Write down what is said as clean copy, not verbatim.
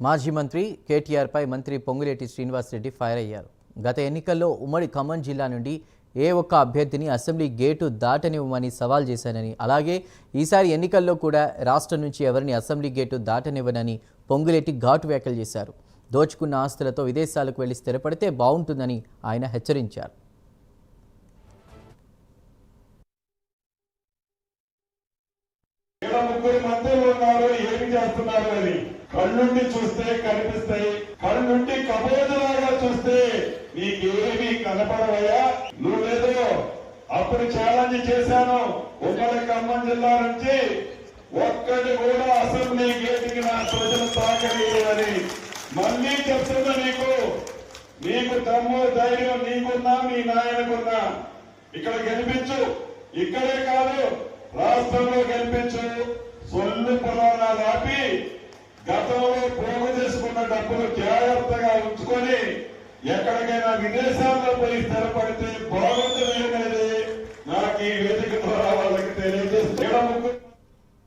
మాజీ మంత్రి కేటీఆర్పై మంత్రి పొంగులేటి శ్రీనివాసరెడ్డి ఫైర్ అయ్యారు. గత ఎన్నికల్లో ఉమ్మడి ఖమ్మం జిల్లా నుండి ఏ ఒక్క అభ్యర్థిని అసెంబ్లీ గేటు దాటనివ్వమని సవాల్ చేశానని, అలాగే ఈసారి ఎన్నికల్లో కూడా రాష్ట్రం నుంచి ఎవరిని అసెంబ్లీ గేటు దాటనివ్వనని పొంగులేటి ఘాటు వ్యాఖ్యలు చేశారు. దోచుకున్న ఆస్తులతో విదేశాలకు వెళ్లి స్థిరపడితే బాగుంటుందని ఆయన హెచ్చరించారు. కళ్ళుండి చూస్తే కనిపిస్తాయి, కళ్ళుండి కబోదులాగా చూస్తే నీకేమీ కనపడవయ్యా. నువ్వేదో అప్పుడు ఛాలెంజ్ చేశాను, ఉమ్మడి ఖమ్మం జిల్లా నుంచి ఒక్కటి కూడా అసెంబ్లీ గేటుకి నా ప్రజలు తాకలేదని మళ్ళీ చెప్తున్నా. నీకు దమ్ము ధైర్యం నీకున్నా, మీ నాయనకున్నా ఇక్కడ గెలిపించు. ఇక్కడే కాదు, రాష్ట్రంలో గెలిపించు. సొల్లు పురాణాలు ఆపి గతంలో పోగు చేసుకున్న డబ్బులు జాగ్రత్తగా ఉంచుకొని ఎక్కడికైనా విదేశాల్లో పోయి స్థిరపడితే బాగుంటుంది అనేది నాకు ఈ వేదిక